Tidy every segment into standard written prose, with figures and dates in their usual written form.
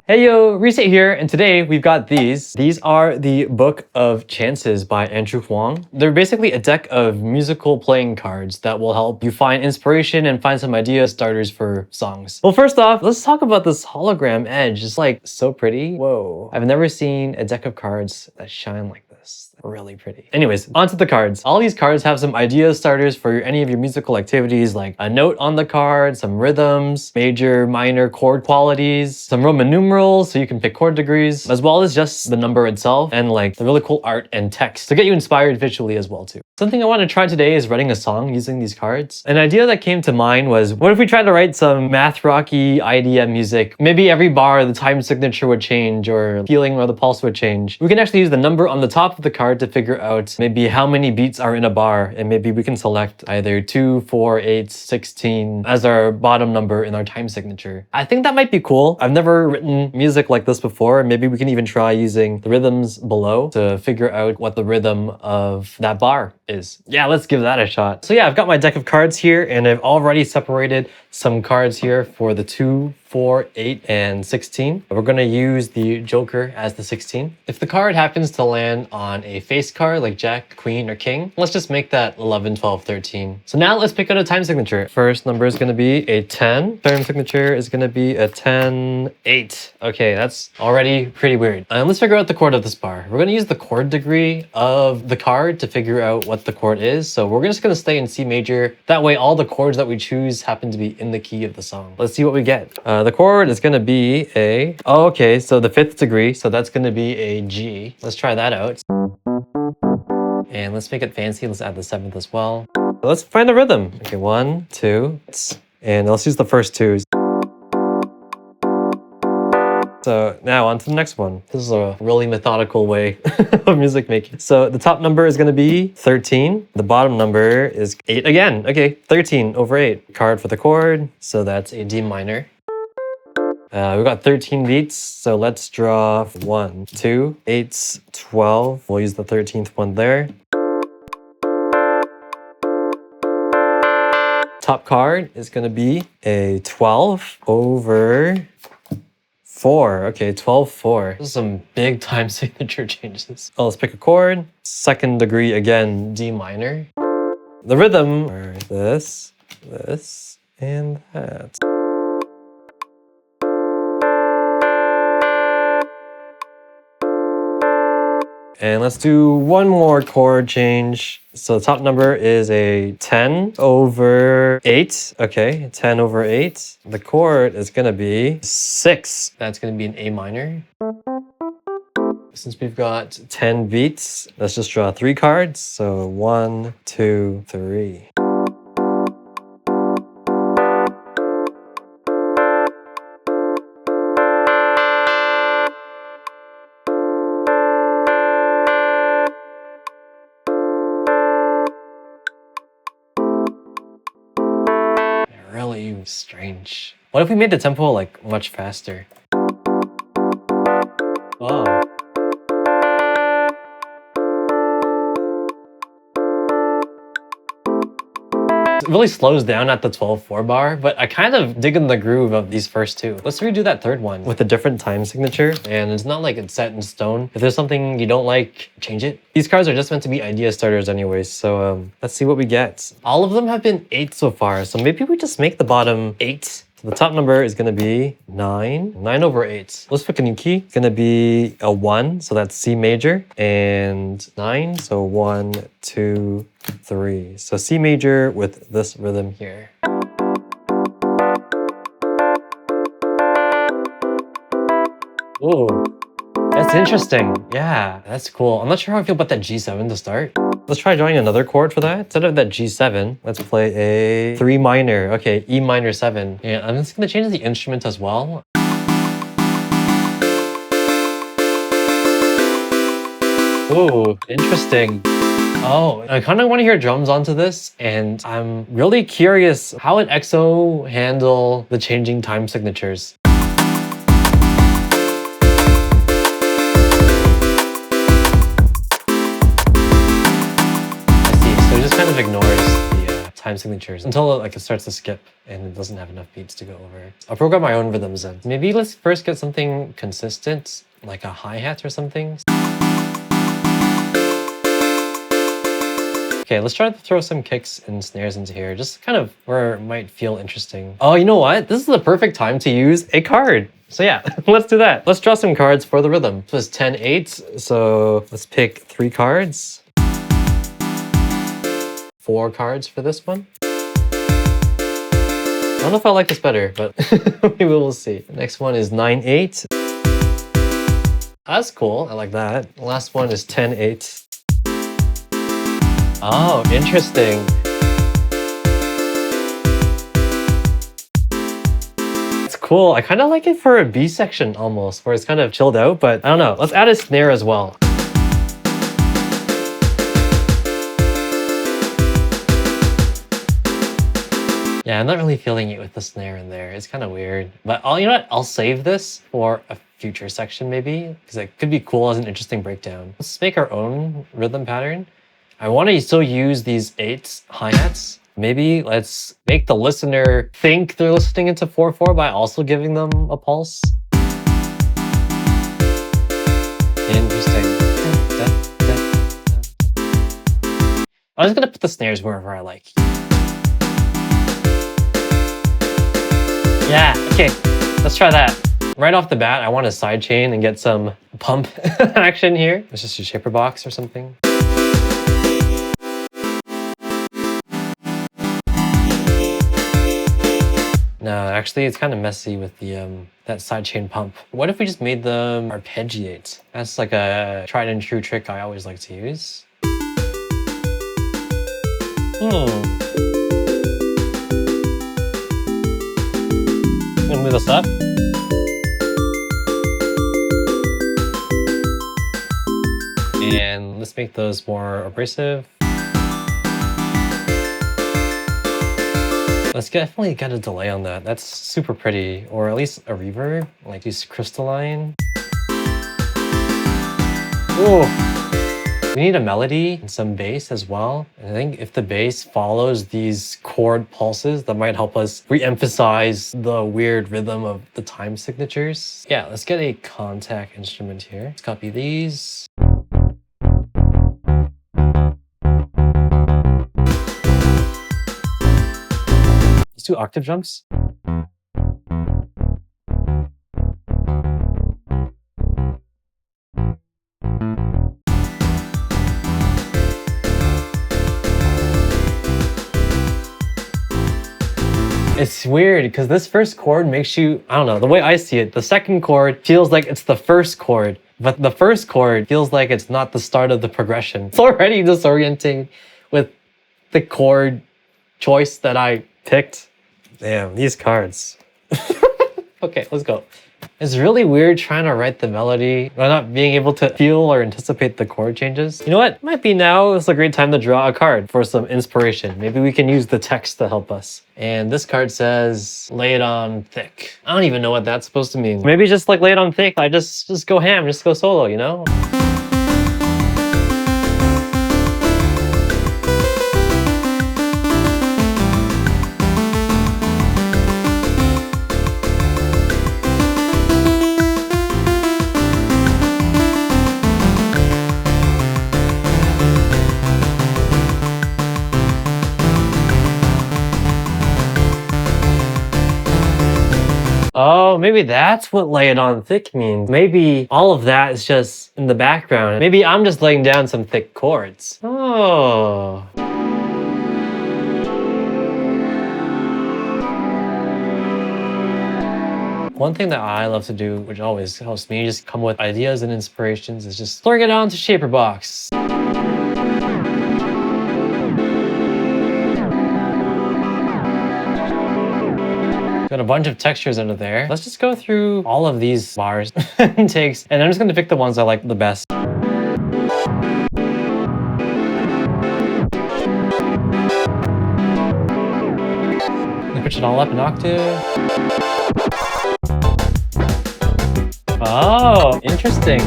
Hey yo, Reset here, and today we've got these. These are the Book of Chances by Huang. They're basically a deck of musical playing cards that will help you find inspiration and find some idea starters for songs. Well, first off, let's talk about this hologram edge. It's like so pretty. Whoa. I've never seen a deck of cards that shine like this. Really pretty. Anyways, onto the cards. All these cards have some idea starters for any of your musical activities, like a note on the card, some rhythms, major, minor chord qualities, some Roman numerals so you can pick chord degrees, as well as just the number itself and like the really cool art and text to get you inspired visually as well too. Something I want to try today is writing a song using these cards. An idea that came to mind was, what if we tried to write some math rocky IDM music? Maybe every bar the time signature would change, or feeling or the pulse would change. We can actually use the number on the top of the card to figure out maybe how many beats are in a bar, and maybe we can select either 2, 4, 8, 16 as our bottom number in our time signature. I think that might be cool. I've never written music like this before. Maybe we can even try using the rhythms below to figure out what the rhythm of that bar is. Yeah, let's give that a shot. So yeah, I've got my deck of cards here, and I've already separated some cards here for the 2, 4, 8, and 16. We're gonna use the Joker as the 16. If the card happens to land on a face card like Jack, Queen, or King, let's just make that 11, 12, 13. So now let's pick out a time signature. First number is gonna be a 10. Third signature is gonna be a 10, 8. Okay, that's already pretty weird. Let's figure out the chord of this bar. We're gonna use the chord degree of the card to figure out what the chord is. So we're just gonna stay in C major. That way all the chords that we choose happen to be in the key of the song. Let's see what we get. The chord is gonna be a, oh, okay, so the 5th degree, so that's gonna be a G. Let's try that out. And let's make it fancy, let's add the 7th as well. Let's find the rhythm. Okay, 1, 2, and let's use the first 2s. So now on to the next one. This is a really methodical way of music making. So the top number is gonna be 13. The bottom number is 8 again. Okay, 13 over 8. Card for the chord, so that's a D minor. We've got 13 beats, so let's draw 1, 2, 8, 12. We'll use the 13th one there. Top card is gonna be a 12 over 4. Okay, 12, 4. This is some big time signature changes. Oh, let's pick a chord. 2nd degree again, D minor. The rhythm are this, this, and that. And let's do one more chord change. So the top number is a 10 over 8. Okay, 10 over 8. The chord is gonna be 6. That's gonna be an A minor. Since we've got 10 beats, let's just draw 3 cards. So 1, 2, 3. Really strange. What if we made the tempo like much faster? Oh. It really slows down at the 12-4 bar, but I kind of dig in the groove of these first 2. Let's redo that 3rd one with a different time signature, and it's not like it's set in stone. If there's something you don't like, change it. These cards are just meant to be idea starters anyways, so let's see what we get. All of them have been 8 so far, so maybe we just make the bottom 8. So the top number is gonna be 9. 9 over 8. Let's pick a new key. It's gonna be a 1, so that's C major, and 9, so 1, 2, 3. So C major with this rhythm here. Ooh, that's interesting. Yeah, that's cool. I'm not sure how I feel about that G7 to start. Let's try drawing another chord for that. Instead of that G7, let's play a 3 minor. Okay, E minor 7. Yeah, I'm just gonna change the instrument as well. Ooh, interesting. Oh, I kind of want to hear drums onto this, and I'm really curious how an EXO handle the changing time signatures. Just kind of ignores the time signatures until like it starts to skip and it doesn't have enough beats to go over. I'll program my own rhythms then. Maybe let's first get something consistent, like a hi-hat or something. Okay, let's try to throw some kicks and snares into here, just kind of where it might feel interesting. Oh, you know what? This is the perfect time to use a card. So yeah, let's do that. Let's draw some cards for the rhythm. So it's 10-8, so let's pick 3 cards. 4 cards for this one. I don't know if I like this better, but maybe we'll see. The next one is 9-8. That's cool, I like that. The last one is 10-8. Oh, interesting. It's cool. I kind of like it for a B section almost, where it's kind of chilled out, but I don't know. Let's add a snare as well. Yeah, I'm not really feeling it with the snare in there. It's kind of weird. But you know what? I'll save this for a future section maybe, because it could be cool as an interesting breakdown. Let's make our own rhythm pattern. I want to still use these 8 hi-hats. Maybe let's make the listener think they're listening into 4/4 by also giving them a pulse. Interesting. I'm just gonna put the snares wherever I like. Yeah, okay, let's try that. Right off the bat, I want to sidechain and get some pump action here. Let's just do shaper box or something. No, actually, it's kind of messy with the that sidechain pump. What if we just made them arpeggiate? That's like a tried and true trick I always like to use. Gonna move this up. And let's make those more abrasive. Let's definitely get a delay on that. That's super pretty, or at least a reverb, like use crystalline. Ooh. We need a melody and some bass as well. And I think if the bass follows these chord pulses, that might help us re-emphasize the weird rhythm of the time signatures. Yeah, let's get a contact instrument here. Let's copy these. Let's do octave jumps. It's weird because this first chord makes you, I don't know, the way I see it, the second chord feels like it's the first chord, but the first chord feels like it's not the start of the progression. It's already disorienting with the chord choice that I picked. Damn, these cards. Okay, let's go. It's really weird trying to write the melody while not being able to feel or anticipate the chord changes. You know what? Might be now is a great time to draw a card for some inspiration. Maybe we can use the text to help us. And this card says, lay it on thick. I don't even know what that's supposed to mean. Maybe just like lay it on thick, I just go ham, just go solo, you know? Oh, maybe that's what lay it on thick means. Maybe all of that is just in the background. Maybe I'm just laying down some thick chords. Oh. One thing that I love to do, which always helps me just come with ideas and inspirations, is just throwing it onto shaper box. Got a bunch of textures under there. Let's just go through all of these bars and takes, and I'm just gonna pick the ones I like the best. Pitch it all up an octave. Oh, interesting.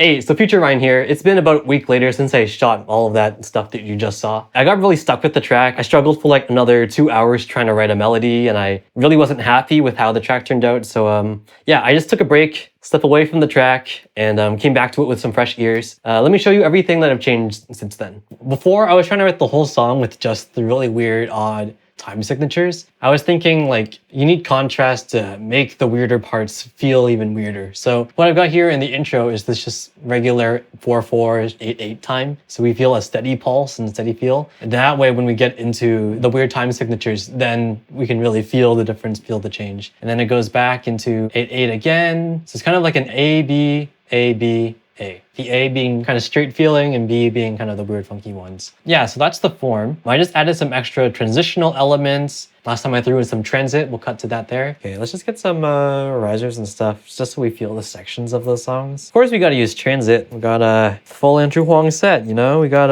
Hey, so future Ryan here. It's been about a week later since I shot all of that stuff that you just saw. I got really stuck with the track. I struggled for like another 2 hours trying to write a melody, and I really wasn't happy with how the track turned out. So yeah, I just took a break, stepped away from the track, and came back to it with some fresh ears. Let me show you everything that I've changed since then. Before, I was trying to write the whole song with just the really weird, odd time signatures. I was thinking like you need contrast to make the weirder parts feel even weirder. So what I've got here in the intro is this just regular 4/4 8/8 time. So we feel a steady pulse and steady feel. And that way when we get into the weird time signatures, then we can really feel the difference, feel the change. And then it goes back into 8/8 again. So it's kind of like an A, B, A, B, A. The A being kind of straight feeling and B being kind of the weird funky ones. Yeah, so that's the form. I just added some extra transitional elements. Last time I threw in some transit, we'll cut to that there. Okay, let's just get some risers and stuff just so we feel the sections of the songs. Of course, we gotta use transit. We got a full Andrew Huang set, you know? We got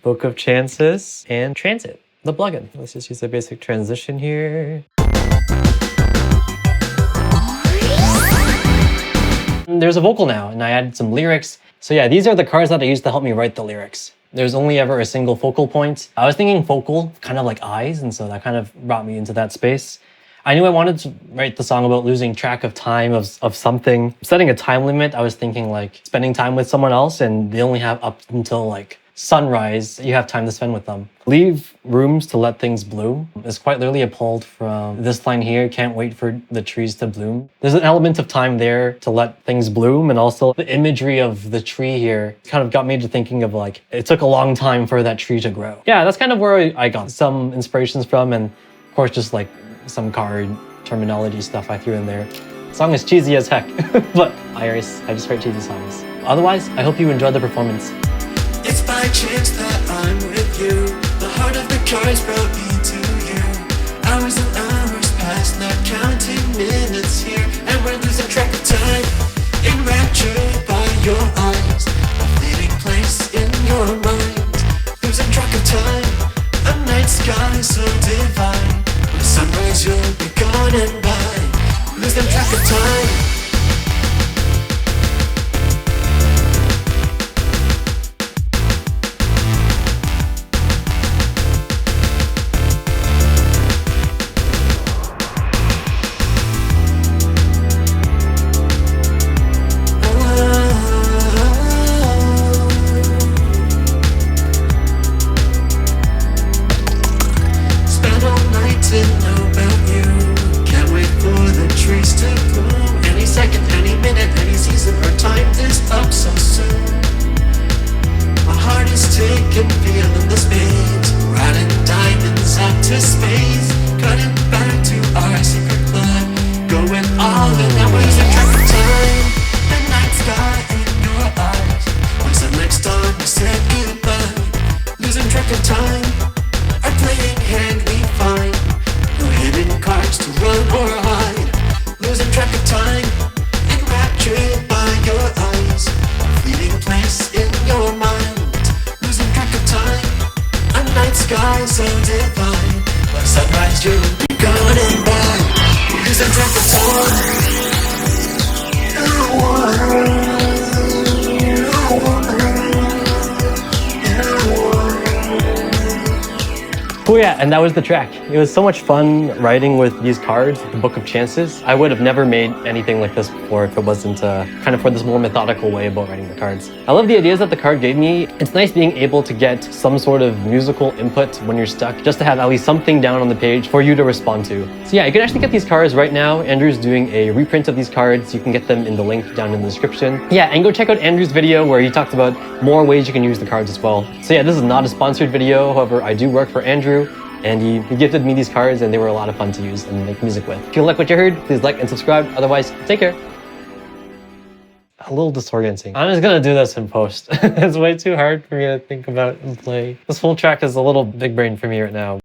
Book of Chances and transit, the plugin. Let's just use a basic transition here. There's a vocal now, and I added some lyrics. So yeah, these are the cards that I used to help me write the lyrics. There's only ever a single focal point. I was thinking focal, kind of like eyes, and so that kind of brought me into that space. I knew I wanted to write the song about losing track of time, of something. Setting a time limit, I was thinking like spending time with someone else, and they only have up until like sunrise, you have time to spend with them. Leave rooms to let things bloom. It's quite literally pulled from this line here, can't wait for the trees to bloom. There's an element of time there to let things bloom, and also the imagery of the tree here kind of got me to thinking of like, it took a long time for that tree to grow. Yeah, that's kind of where I got some inspirations from, and of course just like some card terminology stuff I threw in there. The song is cheesy as heck, but I just write cheesy songs. Otherwise, I hope you enjoyed the performance. It's by chance that I'm with you. The heart of the cards brought me to you. Hours and hours past, not counting minutes here, and we're losing track of time. Enraptured by your eyes, a fleeting place in your mind. Losing track of time, a night sky so divine. When sunrise you'll be gone and by. Losing track of time. To know about you. Can't wait for the trees to bloom. Any second, any minute, any season or time is up so soon. My heart is taken, feeling the spades. Riding diamonds up to spades. Cutting back to our secret club. Going all in, now we're losing track of time. The night sky in your eyes. Once the next time we said goodbye. Losing track of time. Our playing hand we find. No hidden cards to run or hide. Losing track of time. Enraptured by your eyes. A fleeting place in your mind. Losing track of time. A night sky so divine. By sunrise you'll be gone and by. Losing track of time. Oh yeah, and that was the track. It was so much fun writing with these cards, the Book of Chances. I would have never made anything like this before if it wasn't kind of for this more methodical way about writing the cards. I love the ideas that the card gave me. It's nice being able to get some sort of musical input when you're stuck, just to have at least something down on the page for you to respond to. So yeah, you can actually get these cards right now. Andrew's doing a reprint of these cards. You can get them in the link down in the description. Yeah, and go check out Andrew's video where he talked about more ways you can use the cards as well. So yeah, this is not a sponsored video. However, I do work for Andrew, and he gifted me these cards, and they were a lot of fun to use and make music with. If you like what you heard, please like and subscribe. Otherwise, take care. A little disorienting. I'm just gonna do this in post. It's way too hard for me to think about and play. This whole track is a little big brain for me right now.